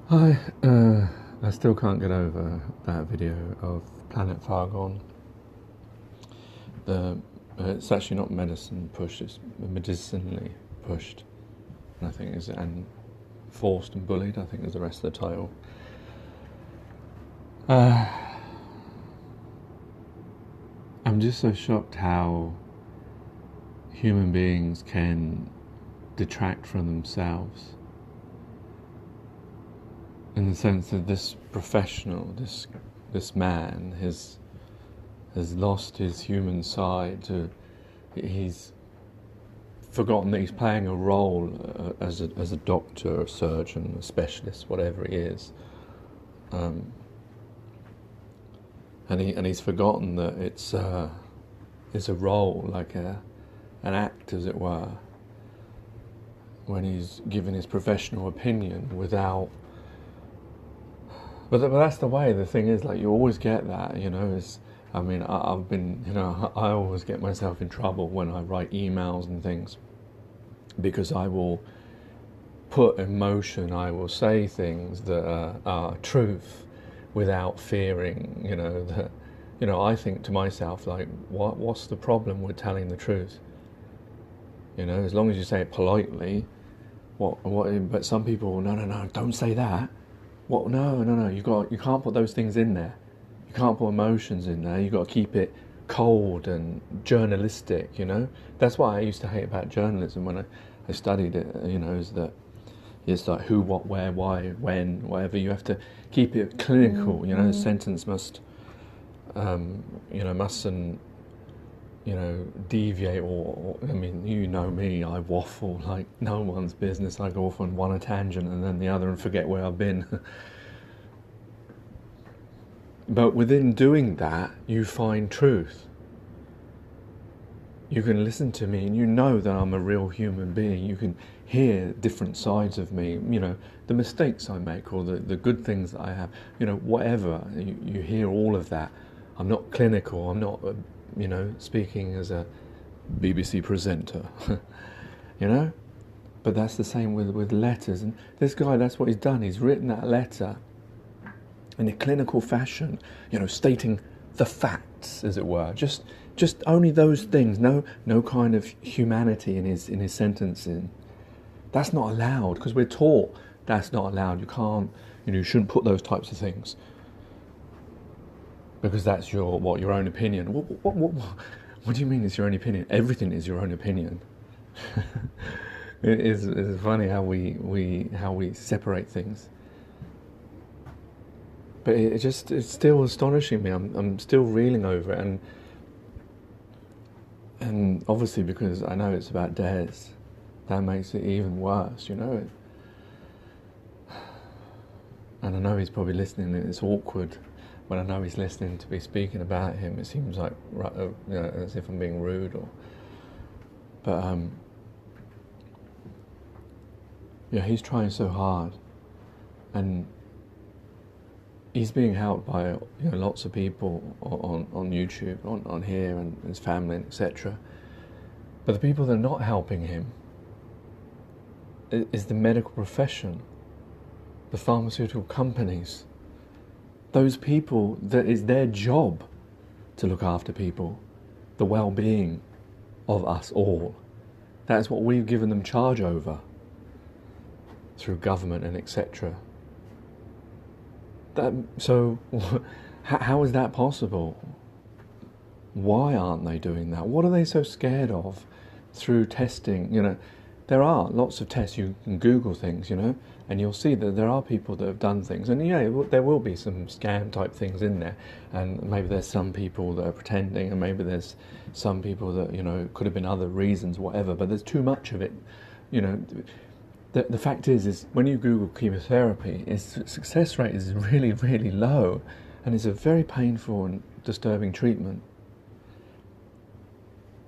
I still can't get over that video of Planet Fargon. It's actually not medicine pushed; it's medicinally pushed. And I think and forced and bullied. I think is the rest of the title. I'm just so shocked how human beings can detract from themselves. In the sense that this professional, this man, has lost his human side. He's forgotten that he's playing a role as a doctor, a surgeon, a specialist, whatever he is, and he's forgotten that it's a role, like an act, as it were, when he's giving his professional opinion without. But that's the way. The thing is, like, you always get that, I've been, I always get myself in trouble when I write emails and things, because I will put emotion, I will say things that are truth without fearing, that, I think to myself, like, what's the problem with telling the truth? As long as you say it politely, but some people, no, don't say that. What? No. You can't put those things in there. You can't put emotions in there. You got to keep it cold and journalistic. That's what I used to hate about journalism when I studied it. Is that it's like who, what, where, why, when, whatever. You have to keep it clinical. The sentence must, mustn't, deviate or you know me, I waffle like no one's business. I go off on one tangent and then the other and forget where I've been. But within doing that, you find truth. You can listen to me and you know that I'm a real human being. You can hear different sides of me, the mistakes I make or the good things that I have, whatever. You hear all of that. I'm not clinical, I'm not speaking as a BBC presenter, But that's the same with letters. And this guy, that's what he's done. He's written that letter in a clinical fashion, stating the facts, as it were. Just only those things. No kind of humanity in his sentencing. That's not allowed, because we're taught that's not allowed. You can't, you shouldn't put those types of things, because that's your own opinion. What do you mean it's your own opinion? Everything is your own opinion. It's funny how we separate things. But it's still astonishing me. I'm still reeling over it, and obviously because I know it's about Des, that makes it even worse, And I know he's probably listening, and it's awkward when I know he's listening to be speaking about him. It seems like as if I'm being rude, but he's trying so hard, and he's being helped by lots of people on YouTube, on here, and his family, etc. But the people that are not helping him is the medical profession, the pharmaceutical companies. Those people, that is their job to look after people, the well-being of us all. That's what we've given them charge over through government and etc. So how is that possible? Why aren't they doing that? What are they so scared of through testing? There are lots of tests. You can Google things, and you'll see that there are people that have done things. And there will be some scam type things in there. And maybe there's some people that are pretending, and maybe there's some people that, could have been other reasons, whatever. But there's too much of it. The fact is when you Google chemotherapy, its success rate is really, really low. And it's a very painful and disturbing treatment.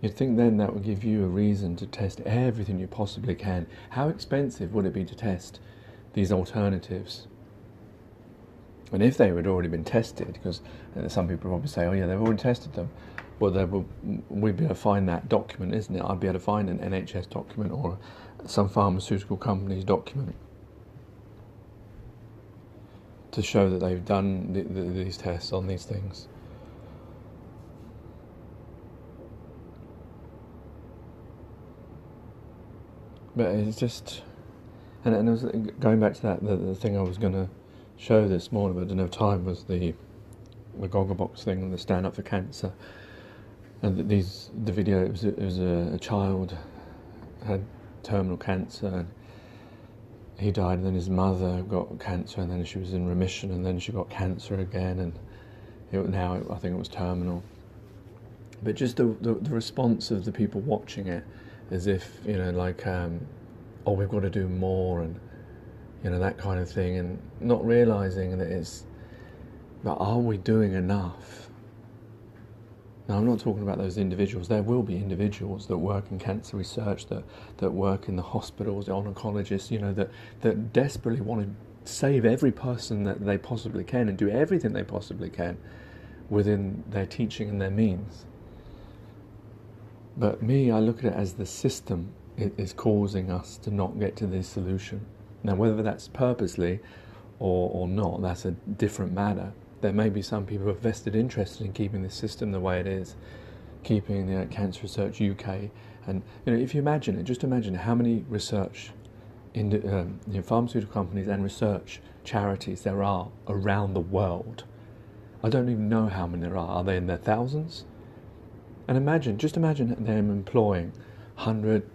You'd think then that would give you a reason to test everything you possibly can. How expensive would it be to test these alternatives? And if they had already been tested, because some people probably say, oh yeah, they've already tested them. Well, we'd be able to find that document, isn't it? I'd be able to find an NHS document or some pharmaceutical company's document. to show that they've done these tests on these things. But it's just, and it was going back to that, the thing I was going to show this morning, but I didn't have time, was the Gogglebox thing and the Stand Up for Cancer. And the video, it was a child had terminal cancer, and he died, and then his mother got cancer, and then she was in remission, and then she got cancer again, and I think it was terminal. But just the response of the people watching it, as if, like, oh, we've got to do more, and, that kind of thing, and not realising that but are we doing enough? Now, I'm not talking about those individuals. There will be individuals that work in cancer research, that work in the hospitals, the oncologists, that desperately want to save every person that they possibly can and do everything they possibly can within their teaching and their means. But I look at it as the system is causing us to not get to this solution. Now, whether that's purposely or not, that's a different matter. There may be some people who have vested interest in keeping this system the way it is, keeping Cancer Research UK. And if you imagine it, just imagine how many research, pharmaceutical companies and research charities there are around the world. I don't even know how many there are. Are they in their thousands? And just imagine them employing 100,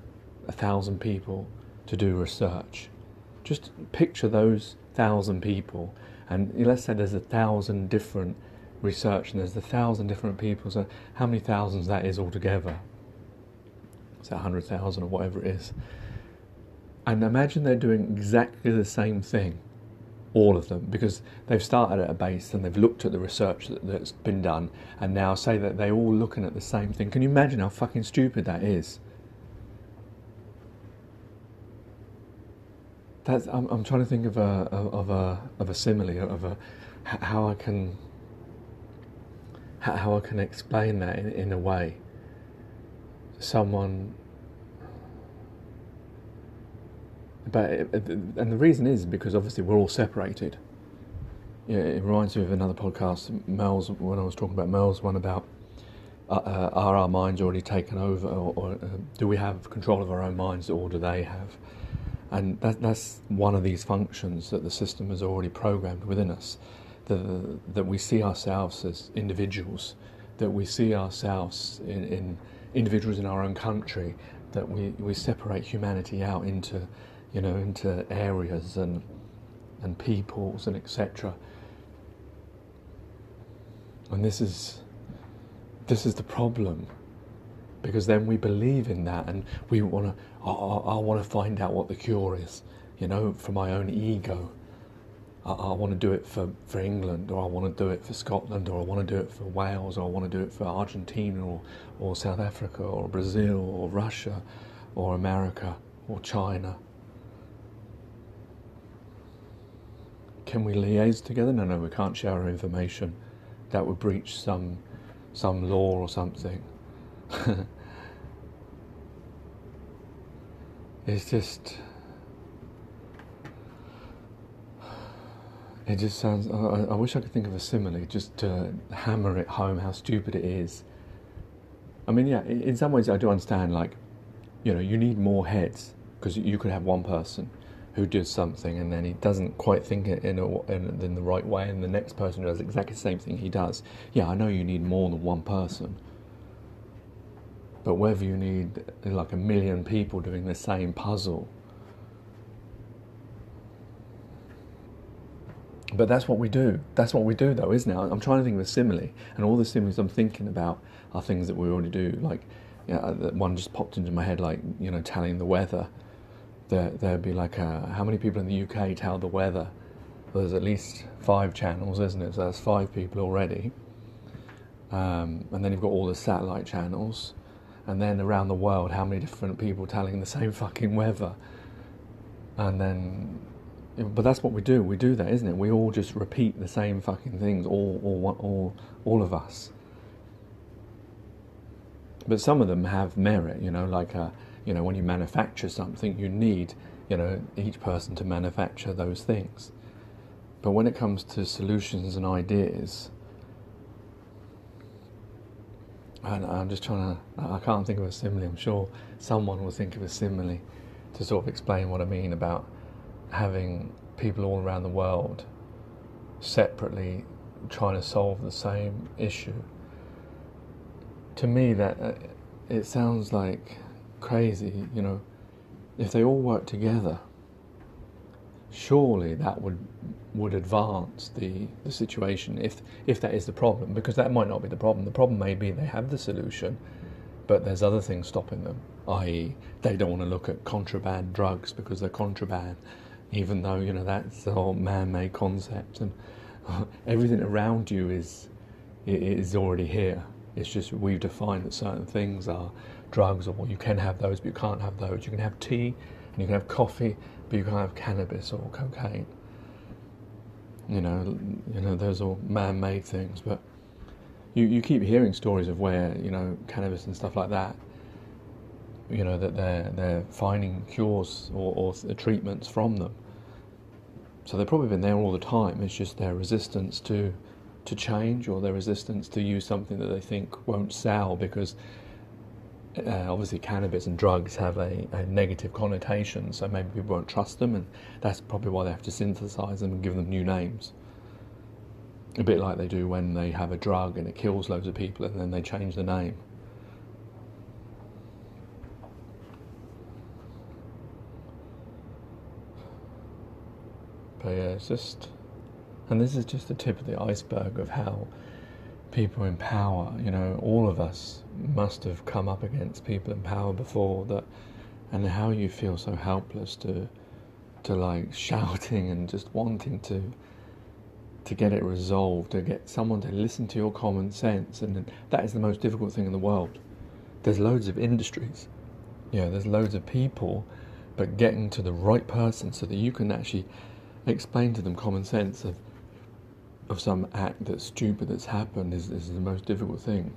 1,000 people to do research. Just picture those 1,000 people, and let's say there's 1,000 different research, and there's 1,000 different people. So how many thousands that is altogether? Is that 100,000 or whatever it is? And imagine they're doing exactly the same thing, all of them, because they've started at a base and they've looked at the research that's been done, and now say that they're all looking at the same thing. Can you imagine how fucking stupid that is? I'm trying to think of a simile, of how I can explain that in a way. And the reason is because obviously we're all separated. It reminds me of another podcast, Mel's, when I was talking about Mel's one about are our minds already taken over, or do we have control of our own minds, or do they have? And that's one of these functions that the system has already programmed within us, that we see ourselves as individuals, that we see ourselves in individuals in our own country, that we separate humanity out into areas and peoples and etc. And this is the problem. Because then we believe in that, and we I want to find out what the cure is, for my own ego. I want to do it for England, or I want to do it for Scotland, or I want to do it for Wales, or I want to do it for Argentina, or South Africa, or Brazil, or Russia, or America, or China. Can we liaise together? No, we can't share our information. That would breach some law or something. It's just, it just sounds, I wish I could think of a simile just to hammer it home how stupid it is. I mean, yeah, in some ways I do understand, like, you need more heads, because you could have one person who does something and then he doesn't quite think it in the right way, and the next person does exactly the same thing he does. Yeah, I know you need more than one person. But whether you need like 1 million people doing the same puzzle. But that's what we do. That's what we do, though, isn't it? I'm trying to think of a simile, and all the similes I'm thinking about are things that we already do. Like, one just popped into my head, like, telling the weather. There'd be like, how many people in the UK tell the weather? Well, there's at least 5 channels, isn't it? So that's 5 people already. And then you've got all the satellite channels. And then around the world, how many different people telling the same fucking weather? And then, but that's what we do. We do that, isn't it? We all just repeat the same fucking things, all of us. But some of them have merit, like when you manufacture something, you need, each person to manufacture those things. But when it comes to solutions and ideas, and I'm just trying to, I can't think of a simile. I'm sure someone will think of a simile to sort of explain what I mean about having people all around the world separately trying to solve the same issue. To me, that it sounds like crazy, you know. If they all work together, surely that would advance the situation, if that is the problem, because that might not be the problem. The problem may be they have the solution, but there's other things stopping them, i.e. they don't want to look at contraband drugs because they're contraband, even though, you know, that's the whole man-made concept, and everything around you is already here. It's just we've defined that certain things are drugs, or you can have those but you can't have those. You can have tea and you can have coffee, but you can't have cannabis or cocaine. You know, those are man-made things, but you keep hearing stories of where, you know, cannabis and stuff like that, you know, that they're finding cures or treatments from them. So they've probably been there all the time. It's just their resistance to change, or their resistance to use something that they think won't sell, because obviously cannabis and drugs have a negative connotation, so maybe people won't trust them, and that's probably why they have to synthesize them and give them new names. A bit like they do when they have a drug and it kills loads of people and then they change the name. But yeah, it's just, and this is just the tip of the iceberg of how people in power, you know, all of us must have come up against people in power before that, and how you feel so helpless to like shouting and just wanting to get it resolved, to get someone to listen to your common sense, and that is the most difficult thing in the world. There's loads of industries, you know, there's loads of people, but getting to the right person so that you can actually explain to them common sense of some act that's stupid that's happened is the most difficult thing.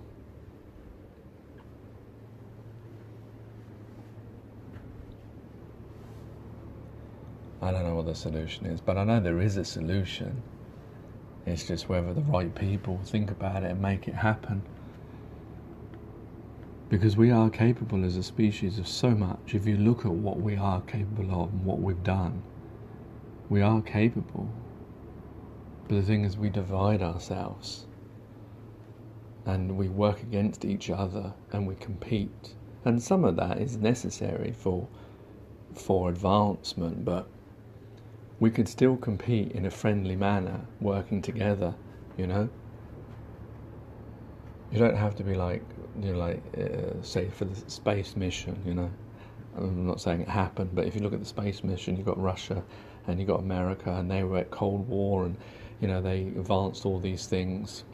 I don't know what the solution is, but I know there is a solution. It's just whether the right people think about it and make it happen. Because we are capable as a species of so much. If you look at what we are capable of and what we've done, we are capable. But the thing is, we divide ourselves and we work against each other and we compete. And some of that is necessary for advancement, but we could still compete in a friendly manner, working together, you know? You don't have to be like, you know, say for the space mission, you know? I'm not saying it happened, but if you look at the space mission, you've got Russia and you've got America, and they were at Cold War, and, you know, they advanced all these things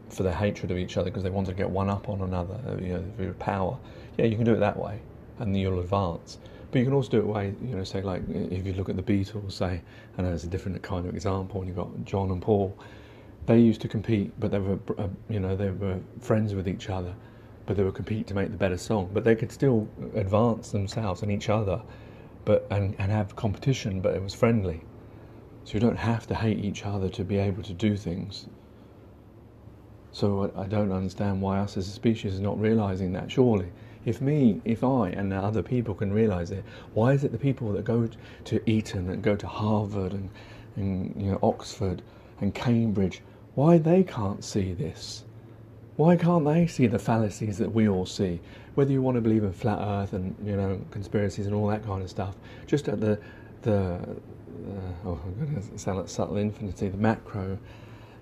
for their hatred of each other because they wanted to get one up on another, you know, through power. Yeah, you can do it that way, and you'll advance. But you can also do it way, you know, say like if you look at the Beatles, say, I know it's a different kind of example, and you've got John and Paul. They used to compete, but they were, you know, they were friends with each other, but they would compete to make the better song. But they could still advance themselves and each other, but and have competition, but it was friendly. So you don't have to hate each other to be able to do things. So I don't understand why us as a species is not realising that. Surely, if I and other people can realise it, why is it the people that go to Eton and go to Harvard and you know, Oxford and Cambridge, why they can't see this? Why can't they see the fallacies that we all see? Whether you want to believe in flat Earth and, you know, conspiracies and all that kind of stuff, just at the I'm going to sound like subtle infinity, the macro,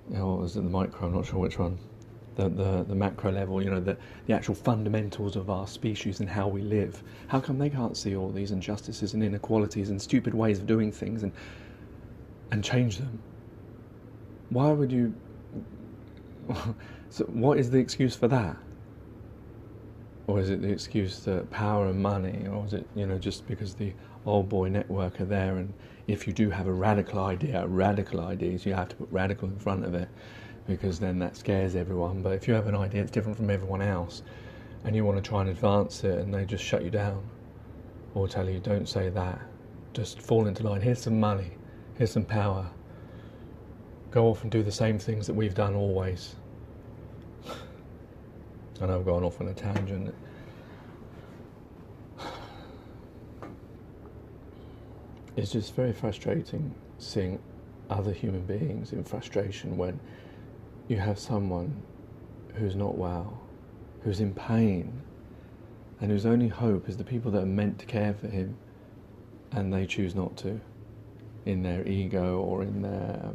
you know, or is it the micro? I'm not sure which one. The macro level, you know, the actual fundamentals of our species and how we live. How come they can't see all these injustices and inequalities and stupid ways of doing things and change them? Why would you? So what is the excuse for that? Or is it the excuse that power and money, or is it, you know, just because the old boy network are there, and if you do have a radical idea, radical ideas, you have to put radical in front of it, because then that scares everyone. But if you have an idea that's different from everyone else, and you want to try and advance it, and they just shut you down, or tell you, don't say that, just fall into line, here's some money, Here's some power. Go off and do the same things that we've done always. I know I've gone off on a tangent. It's just very frustrating seeing other human beings in frustration when you have someone who's not well, who's in pain, and whose only hope is the people that are meant to care for him, and they choose not to, in their ego or in their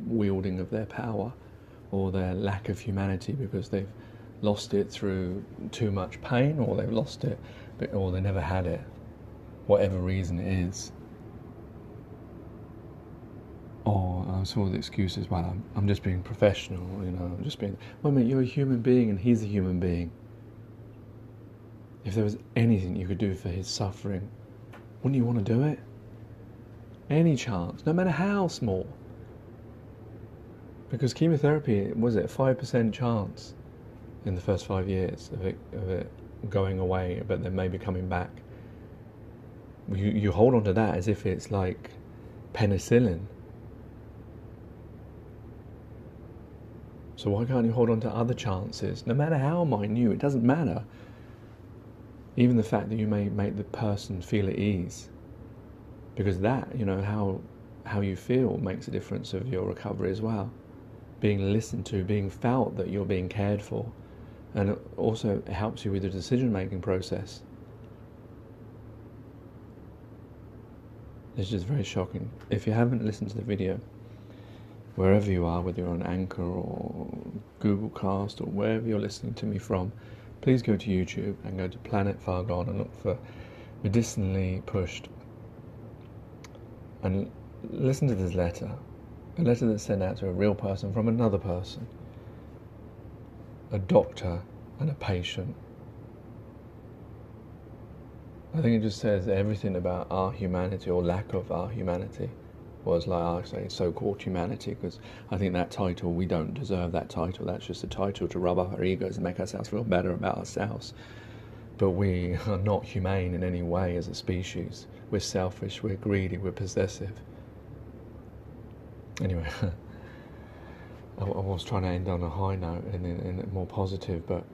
wielding of their power or their lack of humanity because they've lost it through too much pain, or they've lost it or they never had it, whatever reason it is. Or I saw the excuses, well, I'm just being professional, I'm just being... Well, mate, you're a human being and he's a human being. If there was anything you could do for his suffering, wouldn't you want to do it? Any chance, no matter how small. Because chemotherapy, was it a 5% chance in the first 5 years of it going away, but then maybe coming back? You hold on to that as if it's like penicillin. So why can't you hold on to other chances, no matter how minute? It doesn't matter. Even the fact that you may make the person feel at ease, because that, how you feel makes a difference of your recovery as well. Being listened to, being felt that you're being cared for, and it also helps you with the decision-making process. It's just very shocking. If you haven't listened to the video, wherever you are, whether you're on Anchor or Google Cast or wherever you're listening to me from, please go to YouTube and go to Planet Far Gone and look for Medicinally Pushed and listen to this letter. A letter that's sent out to a real person from another person, a doctor and a patient. I think it just says everything about our humanity, or lack of our humanity, was, like I say, so-called humanity, because I think that title, we don't deserve that title. That's just a title to rub up our egos and make ourselves feel better about ourselves. But we are not humane in any way as a species. We're selfish, we're greedy, we're possessive. Anyway, I was trying to end on a high note and more positive, but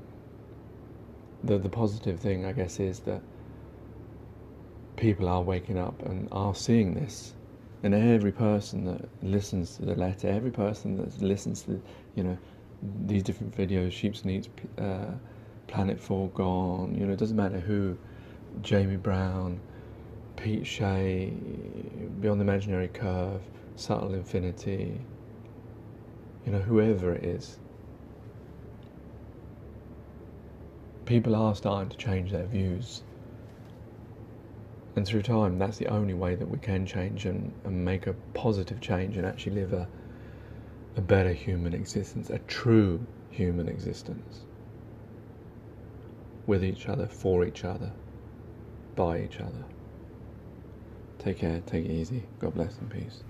the positive thing, I guess, is that people are waking up and are seeing this. And every person that listens to the letter, every person that listens to, these different videos, Sheep's Needs, Planet Far Gone, it doesn't matter who, Jamie Brown, Pete Shea, Beyond the Imaginary Curve, Subtle Infinity, whoever it is. People are starting to change their views. And through time, that's the only way that we can change and make a positive change and actually live a better human existence, a true human existence. With each other, for each other, by each other. Take care, take it easy. God bless and peace.